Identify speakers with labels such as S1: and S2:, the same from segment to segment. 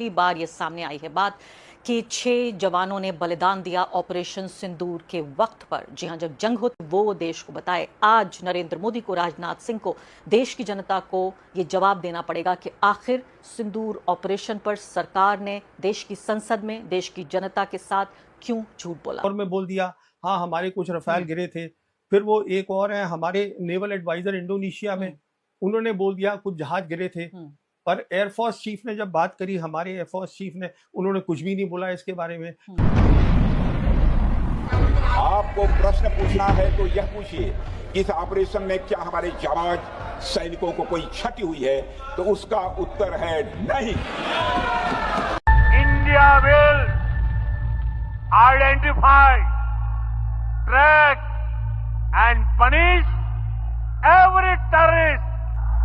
S1: पहली बार ये सामने आई है बात कि 6 जवानों ने बलिदान दिया ऑपरेशन सिंदूर के वक्त पर। जी हां, जब जंग होती वो देश को बताए। आज नरेंद्र मोदी को, राजनाथ सिंह को, देश की जनता को ये जवाब देना पड़ेगा कि आखिर सिंदूर ऑपरेशन पर सरकार ने देश की संसद में देश की जनता के साथ क्यों झूठ बोला।
S2: और मैं बोल दिया हाँ हमारे कुछ रफाल गिरे थे। फिर वो एक और है हमारे नेवल एडवाइजर इंडोनेशिया में, उन्होंने बोल दिया कुछ जहाज गिरे थे। पर एयरफोर्स चीफ ने जब बात करी, हमारे एयरफोर्स चीफ ने, उन्होंने कुछ भी नहीं बोला इसके बारे में।
S3: आपको प्रश्न पूछना है तो यह पूछिए कि इस ऑपरेशन में क्या हमारे जाबाज सैनिकों को कोई क्षति हुई है, तो उसका उत्तर है नहीं।
S4: India will identify, track and punish every terrorist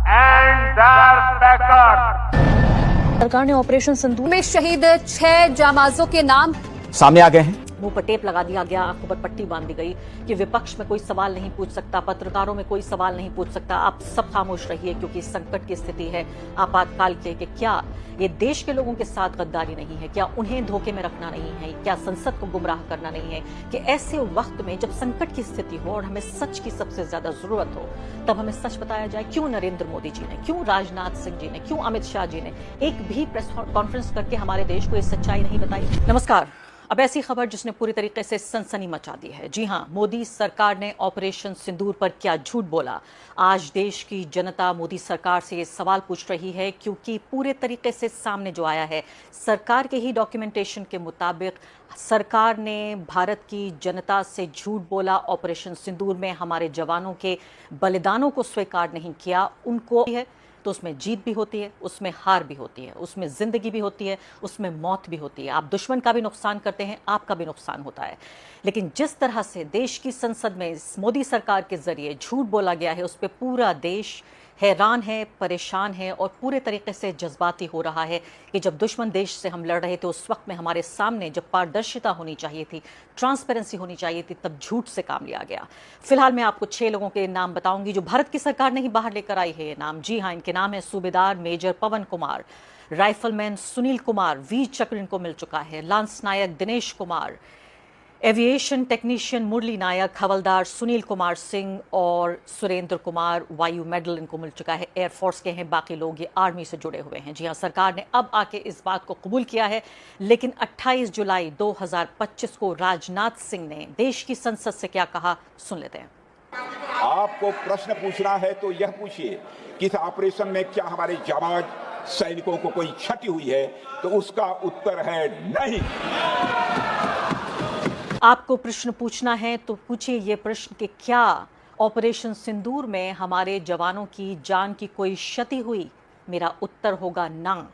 S4: and their backers.
S1: सरकार ने ऑपरेशन सिंदूर
S5: में शहीद 6 जामाजों के नाम
S6: सामने आ गए हैं।
S1: मुंह पर टेप लगा दिया गया, आंखों पर पट्टी बांध दी गई कि विपक्ष में कोई सवाल नहीं पूछ सकता, पत्रकारों में कोई सवाल नहीं पूछ सकता, आप सब खामोश रहिए क्योंकि संकट की स्थिति है, आपातकाल के। कि क्या ये देश के लोगों के साथ गद्दारी नहीं है? क्या उन्हें धोखे में रखना नहीं है? क्या संसद को गुमराह करना नहीं है? कि ऐसे वक्त में जब संकट की स्थिति हो और हमें सच की सबसे ज्यादा जरूरत हो, तब हमें सच बताया जाए। क्यों नरेंद्र मोदी जी ने, क्यों राजनाथ सिंह जी ने, क्यों अमित शाह जी ने एक भी प्रेस कॉन्फ्रेंस करके हमारे देश को ये सच्चाई नहीं बताई? नमस्कार। अब ऐसी खबर जिसने पूरी तरीके से सनसनी मचा दी है। जी हां, मोदी सरकार ने ऑपरेशन सिंदूर पर क्या झूठ बोला। आज देश की जनता मोदी सरकार से ये सवाल पूछ रही है क्योंकि पूरे तरीके से सामने जो आया है, सरकार के ही डॉक्यूमेंटेशन के मुताबिक सरकार ने भारत की जनता से झूठ बोला। ऑपरेशन सिंदूर में हमारे जवानों के बलिदानों को स्वीकार नहीं किया। उनको है तो उसमें जीत भी होती है, उसमें हार भी होती है, उसमें जिंदगी भी होती है, उसमें मौत भी होती है। आप दुश्मन का भी नुकसान करते हैं, आपका भी नुकसान होता है। लेकिन जिस तरह से देश की संसद में मोदी सरकार के जरिए झूठ बोला गया है, उस पर पूरा देश हैरान है, परेशान है और पूरे तरीके से जज्बाती हो रहा है कि जब दुश्मन देश से हम लड़ रहे थे उस वक्त में हमारे सामने जब पारदर्शिता होनी चाहिए थी, ट्रांसपेरेंसी होनी चाहिए थी, तब झूठ से काम लिया गया। फिलहाल मैं आपको 6 लोगों के नाम बताऊंगी जो भारत की सरकार ने ही बाहर लेकर आई है ये नाम। जी हाँ, इनके नाम है सूबेदार मेजर पवन कुमार, राइफलमैन सुनील कुमार, वीर चक्र इनको मिल चुका है, लांस नायक दिनेश कुमार, एविएशन टेक्नीशियन मुरली नायक, हवलदार सुनील कुमार सिंह और सुरेंद्र कुमार, वायु मेडल इनको मिल चुका है। एयरफोर्स के हैं, बाकी लोग ये आर्मी से जुड़े हुए हैं। जी हाँ, सरकार ने अब आके इस बात को कबूल किया है। लेकिन 28 जुलाई 2025 को राजनाथ सिंह ने देश की संसद से क्या कहा, सुन लेते हैं।
S3: आपको प्रश्न पूछना है तो यह पूछिए कि इस ऑपरेशन में क्या हमारे जाबाज सैनिकों को कोई क्षति हुई है, तो उसका उत्तर है नहीं।
S1: आपको प्रश्न पूछना है तो पूछिए ये प्रश्न कि क्या ऑपरेशन सिंदूर में हमारे जवानों की जान की कोई क्षति हुई? मेरा उत्तर होगा ना।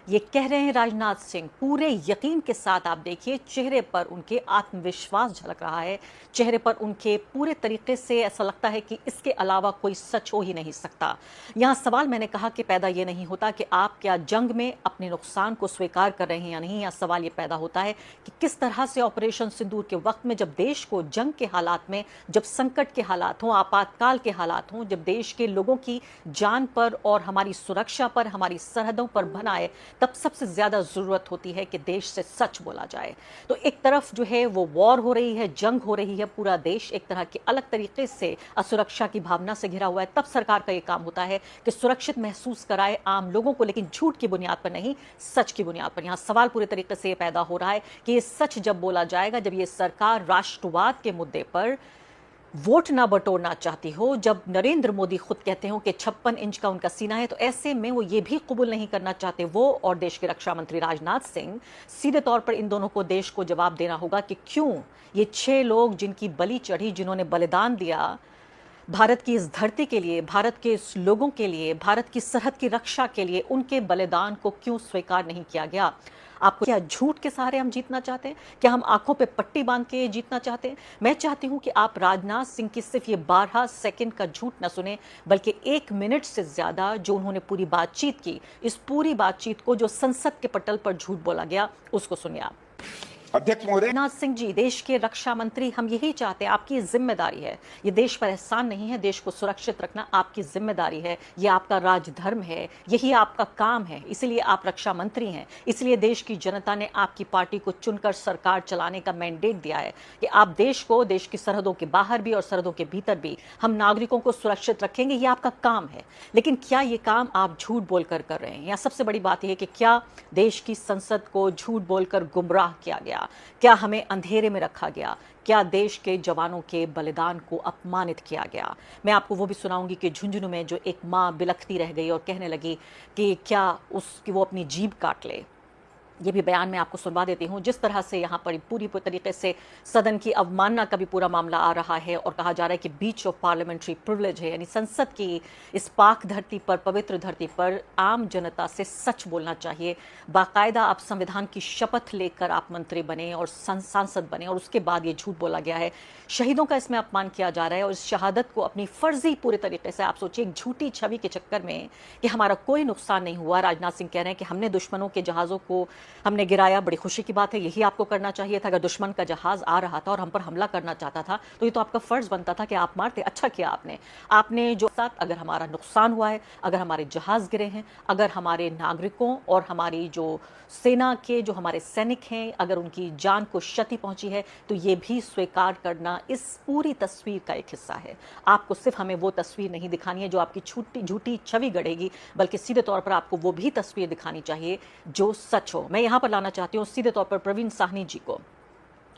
S1: ये कह रहे हैं राजनाथ सिंह पूरे यकीन के साथ। आप देखिए चेहरे पर उनके आत्मविश्वास झलक रहा है, चेहरे पर उनके पूरे तरीके से ऐसा लगता है कि इसके अलावा कोई सच हो ही नहीं सकता। यहाँ सवाल मैंने कहा कि पैदा ये नहीं होता कि आप क्या जंग में अपने नुकसान को स्वीकार कर रहे हैं या नहीं। यहाँ सवाल ये पैदा होता है कि किस तरह से ऑपरेशन सिंदूर के वक्त में जब देश को जंग के हालात में, जब संकट के हालात हों, आपातकाल के हालात हों, जब देश के लोगों की जान पर और हमारी सुरक्षा पर, हमारी सरहदों पर बनाए, तब सबसे ज्यादा जरूरत होती है कि देश से सच बोला जाए। तो एक तरफ जो है वो वॉर हो रही है, जंग हो रही है, पूरा देश एक तरह के अलग तरीके से असुरक्षा की भावना से घिरा हुआ है। तब सरकार का ये काम होता है कि सुरक्षित महसूस कराए आम लोगों को, लेकिन झूठ की बुनियाद पर नहीं, सच की बुनियाद पर। यहाँ सवाल पूरे तरीके से ये पैदा हो रहा है कि ये सच जब बोला जाएगा, जब ये सरकार राष्ट्रवाद के मुद्दे पर वोट ना बटोरना चाहती हो, जब नरेंद्र मोदी खुद कहते हो कि 56 इंच का उनका सीना है, तो ऐसे में वो ये भी कबूल नहीं करना चाहते, वो और देश के रक्षा मंत्री राजनाथ सिंह, सीधे तौर पर इन दोनों को देश को जवाब देना होगा कि क्यों ये 6 लोग जिनकी बलि चढ़ी, जिन्होंने बलिदान दिया भारत की इस धरती के लिए, भारत के इस लोगों के लिए, भारत की सरहद की रक्षा के लिए, उनके बलिदान को क्यों स्वीकार नहीं किया गया। आपको क्या झूठ के सहारे हम जीतना चाहते हैं? क्या हम आंखों पे पट्टी बांध के जीतना चाहते हैं? मैं चाहती हूं कि आप राजनाथ सिंह की सिर्फ ये 12 सेकंड का झूठ न सुने, बल्कि 1 मिनट से ज्यादा जो उन्होंने पूरी बातचीत की, इस पूरी बातचीत को जो संसद के पटल पर झूठ बोला गया, उसको सुनिए आप।
S3: अध्यक्ष महोदय,
S1: राजनाथ सिंह जी, देश के रक्षा मंत्री, हम यही चाहते हैं, आपकी जिम्मेदारी है, ये देश पर एहसान नहीं है, देश को सुरक्षित रखना आपकी जिम्मेदारी है, ये आपका राजधर्म है, यही आपका काम है, इसलिए आप रक्षा मंत्री हैं। इसलिए देश की जनता ने आपकी पार्टी को चुनकर सरकार चलाने का मैंडेट दिया है कि आप देश को, देश की सरहदों के बाहर भी और सरहदों के भीतर भी हम नागरिकों को सुरक्षित रखेंगे, ये आपका काम है। लेकिन क्या ये काम आप झूठ बोलकर कर रहे हैं? यहाँ सबसे बड़ी बात यह है कि क्या देश की संसद को झूठ बोलकर गुमराह किया गया? क्या हमें अंधेरे में रखा गया? क्या देश के जवानों के बलिदान को अपमानित किया गया? मैं आपको वो भी सुनाऊंगी कि झुंझुनू में जो एक माँ बिलखती रह गई और कहने लगी कि क्या उसकी वो अपनी जीभ काट ले। ये भी बयान मैं आपको सुनवा देती हूँ। जिस तरह से यहाँ पर पूरी तरीके से सदन की अवमानना का भी पूरा मामला आ रहा है और कहा जा रहा है कि बीच ऑफ पार्लियामेंट्री प्रिविलेज है, यानी संसद की इस पाक धरती पर, पवित्र धरती पर आम जनता से सच बोलना चाहिए। बाकायदा आप संविधान की शपथ लेकर आप मंत्री बने और सांसद बने और उसके बाद ये झूठ बोला गया है। शहीदों का इसमें अपमान किया जा रहा है और इस शहादत को अपनी फर्जी पूरे तरीके से, आप सोचिए, एक झूठी छवि के चक्कर में कि हमारा कोई नुकसान नहीं हुआ। राजनाथ सिंह कह रहे हैं कि हमने दुश्मनों के जहाज़ों को हमने गिराया, बड़ी खुशी की बात है, यही आपको करना चाहिए था। अगर दुश्मन का जहाज आ रहा था और हम पर हमला करना चाहता था तो ये तो आपका फर्ज बनता था कि आप मारते। अच्छा किया आपने जो साथ, अगर हमारा नुकसान हुआ है, अगर हमारे जहाज गिरे हैं, अगर हमारे नागरिकों और हमारी जो सेना के जो हमारे सैनिक हैं, अगर उनकी जान को क्षति पहुंची है, तो ये भी स्वीकार करना इस पूरी तस्वीर का एक हिस्सा है। आपको सिर्फ हमें वो तस्वीर नहीं दिखानी है जो आपकी झूठी छवि गढ़ेगी, बल्कि सीधे तौर पर आपको वो भी तस्वीर दिखानी चाहिए जो सच हो। मैं यहाँ पर लाना चाहती हूँ सीधे तौर पर प्रवीण साहनी जी को।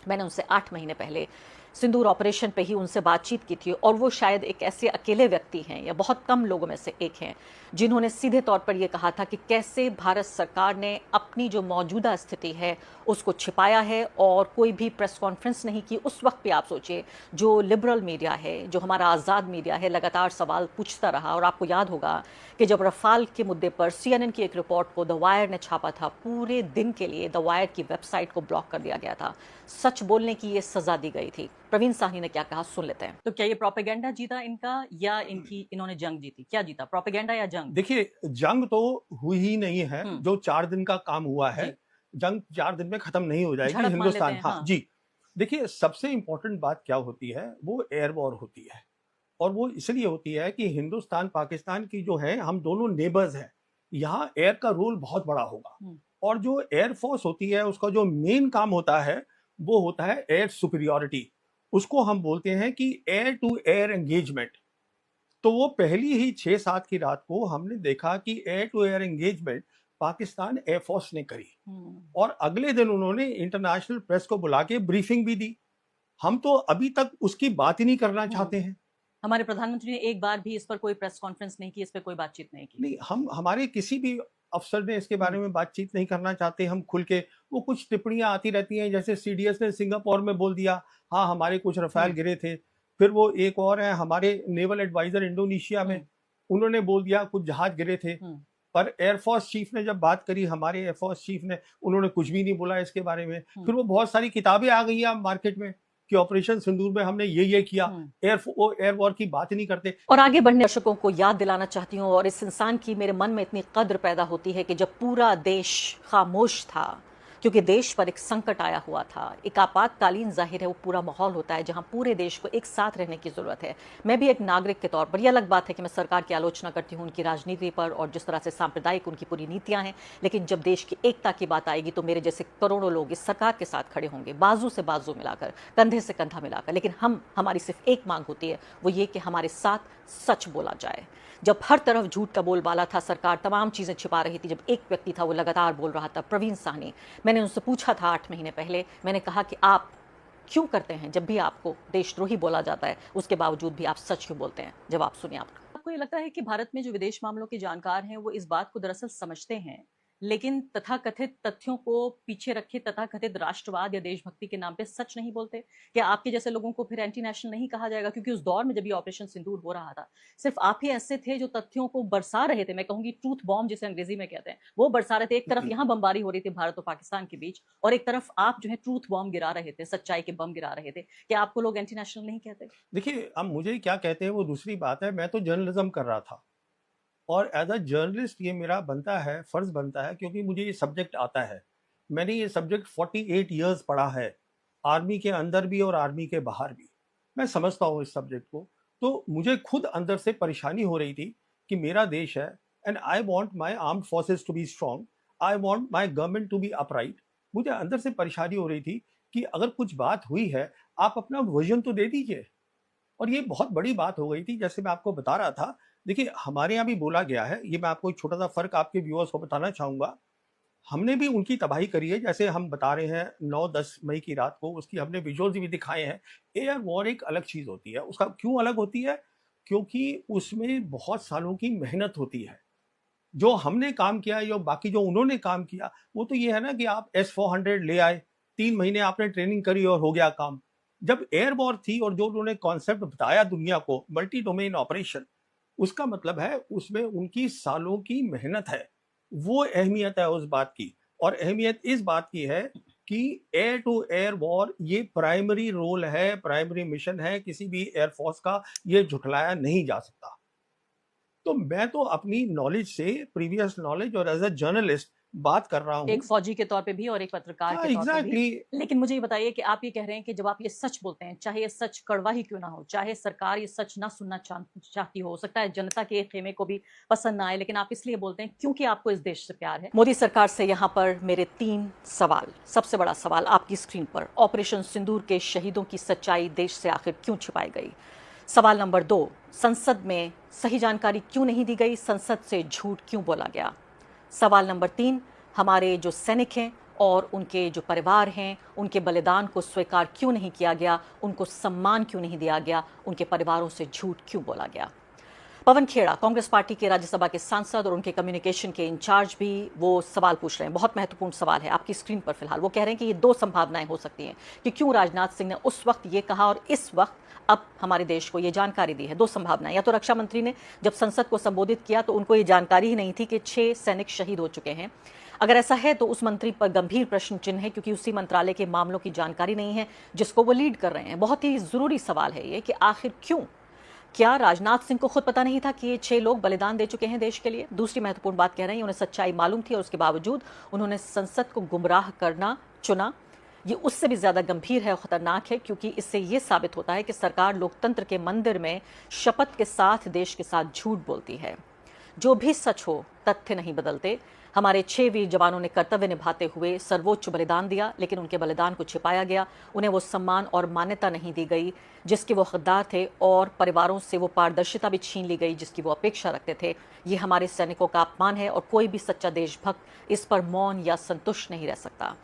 S1: मैंने उनसे 8 महीने पहले सिंदूर ऑपरेशन पे ही उनसे बातचीत की थी और वो शायद एक ऐसे अकेले व्यक्ति हैं या बहुत कम लोगों में से एक हैं जिन्होंने सीधे तौर पर यह कहा था कि कैसे भारत सरकार ने अपनी जो मौजूदा स्थिति है उसको छिपाया है और कोई भी प्रेस कॉन्फ्रेंस नहीं की। उस वक्त पे आप सोचिए, जो लिबरल मीडिया है, जो हमारा आज़ाद मीडिया है, लगातार सवाल पूछता रहा। और आपको याद होगा कि जब रफाल के मुद्दे पर CNN की एक रिपोर्ट को द वायर ने छापा था, पूरे दिन के लिए द वायर की वेबसाइट को ब्लॉक कर दिया गया था। सच बोलने की ये सजा दी गई थी। प्रवीण साहनी ने क्या कहा, सुन लेते हैं।
S6: तो क्या ये प्रोपेगेंडा जीता इनका या इन्होंने जंग जीती? क्या जीता, प्रोपेगेंडा या जंग?
S2: देखिए, जंग तो हुई ही नहीं है। जो 4 दिन का काम हुआ है, जंग 4 दिन में खत्म नहीं हो जाएगी। हिंदुस्तान, हाँ जी, देखिए, सबसे इंपॉर्टेंट बात क्या होती है, वो एयर वॉर होती है। और वो इसलिए होती है कि हिंदुस्तान पाकिस्तान की जो है, हम दोनों नेबर्स हैं, यहाँ एयर का रोल बहुत बड़ा होगा। और जो एयर फोर्स होती है, उसका जो मेन काम होता है वो होता है एयर सुपीरियॉरिटी। उसको हम बोलते हैं कि एयर टू एयर एंगेजमेंट। तो वो पहली ही 6-7 की रात को हमने देखा कि air to air engagement Pakistan air force ने करी और अगले दिन उन्होंने इंटरनेशनल प्रेस को बुला के ब्रीफिंग भी दी। हम तो अभी तक उसकी बात ही नहीं करना चाहते हैं।
S6: हमारे प्रधानमंत्री ने एक बार भी इस पर कोई प्रेस कॉन्फ्रेंस नहीं की, इस पर कोई बातचीत नहीं की।
S2: नहीं, हमारे किसी भी अफसर ने इसके बारे में बातचीत नहीं करना चाहते। हम खुल के, वो कुछ टिप्पणियां आती रहती हैं, जैसे CDS ने सिंगापुर में बोल दिया, हाँ हमारे कुछ रफाल गिरे थे। फिर वो एक और है हमारे नेवल एडवाइजर इंडोनेशिया में, उन्होंने बोल दिया कुछ जहाज गिरे थे। पर एयरफोर्स चीफ ने जब बात करी, हमारे एयरफोर्स चीफ ने, उन्होंने कुछ भी नहीं बोला इसके बारे में। फिर वो बहुत सारी किताबें आ गई हैं मार्केट में कि ऑपरेशन सिंदूर में हमने ये किया। एयर वॉर की बात ही नहीं करते।
S1: और आगे बढ़ने दर्शकों को याद दिलाना चाहती हूँ, और इस इंसान की मेरे मन में इतनी कद्र पैदा होती है कि जब पूरा देश खामोश था, क्योंकि देश पर एक संकट आया हुआ था, एक आपातकालीन, जाहिर है वो पूरा माहौल होता है जहां पूरे देश को एक साथ रहने की जरूरत है। मैं भी एक नागरिक के तौर पर, यह अलग बात है कि मैं सरकार की आलोचना करती हूं उनकी राजनीति पर और जिस तरह से सांप्रदायिक उनकी पूरी नीतियां हैं, लेकिन जब देश की एकता की बात आएगी तो मेरे जैसे करोड़ों लोग इस सरकार के साथ खड़े होंगे, बाजू से बाजू मिलाकर, कंधे से कंधा मिलाकर। लेकिन हमारी सिर्फ एक मांग होती है, वो ये कि हमारे साथ सच बोला जाए। जब हर तरफ झूठ का बोलबाला था, सरकार तमाम चीजें छिपा रही थी, जब एक व्यक्ति था वो लगातार बोल रहा था, प्रवीण साहनी। मैंने उनसे पूछा था 8 महीने पहले, मैंने कहा कि आप क्यों करते हैं, जब भी आपको देशद्रोही बोला जाता है उसके बावजूद भी आप सच क्यों बोलते हैं? जवाब सुनिए आप।
S6: आपको ये लगता है कि भारत में जो विदेश मामलों के जानकार हैं वो इस बात को दरअसल समझते हैं, लेकिन तथाकथित तथ्यों को पीछे रखे तथाकथित राष्ट्रवाद या देशभक्ति के नाम पे सच नहीं बोलते? क्या आपके जैसे लोगों को फिर एंटी नेशनल नहीं कहा जाएगा? क्योंकि उस दौर में जब ये ऑपरेशन सिंदूर हो रहा था, सिर्फ आप ही ऐसे थे जो तथ्यों को बरसा रहे थे। मैं कहूंगी ट्रूथ बॉम्ब जिसे अंग्रेजी में कहते हैं, वो बरसा रहे थे। एक तरफ यहाँ बमबारी हो रही थी भारत और पाकिस्तान के बीच, और एक तरफ आप जो है ट्रूथ बॉम्ब गिरा रहे थे, सच्चाई के बम गिरा रहे थे। क्या आपको लोग एंटी नेशनल नहीं कहते?
S2: देखिए, अब मुझे क्या कहते हैं वो दूसरी बात है। मैं तो जर्नलिज्म कर रहा था और एज अ जर्नलिस्ट ये मेरा बनता है, फर्ज बनता है, क्योंकि मुझे ये सब्जेक्ट आता है मैंने ये सब्जेक्ट 48 ईयर्स पढ़ा है, आर्मी के अंदर भी और आर्मी के बाहर भी। मैं समझता हूँ इस सब्जेक्ट को। तो मुझे खुद अंदर से परेशानी हो रही थी कि मेरा देश है and I want my armed forces to be strong, I want my government to be upright. मुझे अंदर से परेशानी हो रही थी कि अगर कुछ बात हुई है, आप अपना विजन तो दे दीजिए। और ये बहुत बड़ी बात हो गई थी, जैसे मैं आपको बता रहा था। देखिए, हमारे यहाँ भी बोला गया है, ये मैं आपको एक छोटा सा फर्क आपके व्यूअर्स को बताना चाहूंगा। हमने भी उनकी तबाही करी है, जैसे हम बता रहे हैं 9-10 मई की रात को, उसकी हमने विजुअल्स भी दिखाए हैं। एयर वॉर एक अलग चीज होती है। उसका क्यों अलग होती है? क्योंकि उसमें बहुत सालों की मेहनत होती है। जो हमने काम किया या बाकी जो उन्होंने काम किया, वो तो ये है ना कि आप S-400 ले आए, 3 महीने आपने ट्रेनिंग करी और हो गया काम। जब एयर वॉर थी और जो उन्होंने कॉन्सेप्ट बताया दुनिया को, मल्टी डोमेन ऑपरेशन, उसका मतलब है उसमें उनकी सालों की मेहनत है। वो अहमियत है उस बात की। और अहमियत इस बात की है कि एयर टू एयर वॉर ये प्राइमरी रोल है, प्राइमरी मिशन है किसी भी एयरफोर्स का, ये झुठलाया नहीं जा सकता। तो मैं तो अपनी नॉलेज से, प्रीवियस नॉलेज और एज अ जर्नलिस्ट बात कर रहा हूँ।
S6: एक फौजी के तौर पे भी और एक पत्रकार के तौर पे भी। लेकिन मुझे ये बताइए कि आप ये कह रहे हैं कि जब आप ये सच बोलते हैं, चाहे ये सच कड़वा ही क्यों ना हो, चाहे सरकार ये सच ना सुनना चाहती हो सकता है जनता के खेमे को भी पसंद ना आए, लेकिन आप इसलिए बोलते हैं क्योंकि आपको इस देश से प्यार है। मोदी सरकार से यहाँ पर मेरे 3 सवाल। सबसे बड़ा सवाल आपकी स्क्रीन पर, ऑपरेशन सिंदूर के शहीदों की सच्चाई देश से आखिर क्यों छिपाई गई? सवाल नंबर 2, संसद में सही जानकारी क्यों नहीं दी गई, संसद से झूठ क्यों बोला गया? सवाल नंबर 3, हमारे जो सैनिक हैं और उनके जो परिवार हैं, उनके बलिदान को स्वीकार क्यों नहीं किया गया, उनको सम्मान क्यों नहीं दिया गया, उनके परिवारों से झूठ क्यों बोला गया? पवन खेड़ा, कांग्रेस पार्टी के राज्यसभा के सांसद और उनके कम्युनिकेशन के इंचार्ज भी वो सवाल पूछ रहे हैं। बहुत महत्वपूर्ण सवाल है आपकी स्क्रीन पर फिलहाल। वो कह रहे हैं कि ये 2 संभावनाएं हो सकती हैं कि क्यों राजनाथ सिंह ने उस वक्त ये कहा और इस वक्त अब हमारे देश को ये जानकारी दी है। 2 संभावनाएं, या तो रक्षा मंत्री ने जब संसद को संबोधित किया तो उनको ये जानकारी ही नहीं थी कि 6 सैनिक शहीद हो चुके हैं। अगर ऐसा है तो उस मंत्री पर गंभीर प्रश्न चिन्ह है, क्योंकि उसी मंत्रालय के मामलों की जानकारी नहीं है जिसको वो लीड कर रहे हैं। बहुत ही जरूरी सवाल है ये कि आखिर क्यों? क्या राजनाथ सिंह को खुद पता नहीं था कि ये 6 लोग बलिदान दे चुके हैं देश के लिए? दूसरी महत्वपूर्ण बात कह रहे हैं, उन्हें सच्चाई मालूम थी और उसके बावजूद उन्होंने संसद को गुमराह करना चुना। ये उससे भी ज्यादा गंभीर है और खतरनाक है, क्योंकि इससे ये साबित होता है कि सरकार लोकतंत्र के मंदिर में शपथ के साथ देश के साथ झूठ बोलती है। जो भी सच हो, तथ्य नहीं बदलते। हमारे 6 वीर जवानों ने कर्तव्य निभाते हुए सर्वोच्च बलिदान दिया, लेकिन उनके बलिदान को छिपाया गया। उन्हें वो सम्मान और मान्यता नहीं दी गई जिसके वो हकदार थे, और परिवारों से वो पारदर्शिता भी छीन ली गई जिसकी वो अपेक्षा रखते थे। ये हमारे सैनिकों का अपमान है और कोई भी सच्चा देशभक्त इस पर मौन या संतुष्ट नहीं रह सकता।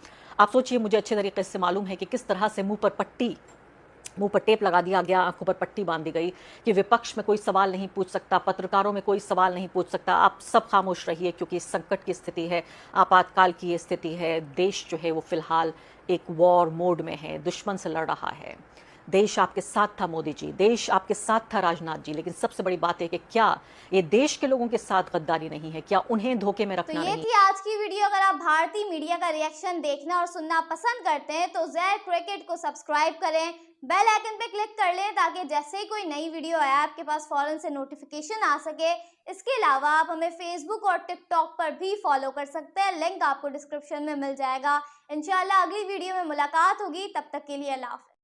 S6: आप सोचिए, मुझे अच्छे तरीके से मालूम है कि किस तरह से मुंह पर टेप लगा दिया गया, आंखों पर पट्टी बांध दी गई कि विपक्ष में कोई सवाल नहीं पूछ सकता, पत्रकारों में कोई सवाल नहीं पूछ सकता, आप सब खामोश रहिए क्योंकि इस संकट की स्थिति है, आपातकाल की ये स्थिति है। देश जो है वो फिलहाल एक वॉर मोड में है, दुश्मन से लड़ रहा है। देश आपके साथ था मोदी जी, देश आपके साथ था राजनाथ जी, लेकिन सबसे बड़ी बात है कि क्या ये देश के लोगों के साथ गद्दारी नहीं है? क्या उन्हें धोखे में रखना नहीं?
S7: तो ये थी आज की वीडियो। अगर आप भारतीय मीडिया का रिएक्शन देखना और सुनना पसंद करते हैं तो ज़ेड क्रिकेट को सब्सक्राइब करें, बेल आइकन पे क्लिक कर लें ताकि जैसे ही कोई नई वीडियो आए आपके पास फौरन से नोटिफिकेशन आ सके। इसके अलावा आप हमें फेसबुक और टिकटॉक पर भी फॉलो कर सकते हैं, लिंक आपको डिस्क्रिप्शन में मिल जाएगा। इंशाल्लाह अगली वीडियो में मुलाकात होगी, तब तक के लिए अल्लाह हाफ़िज़।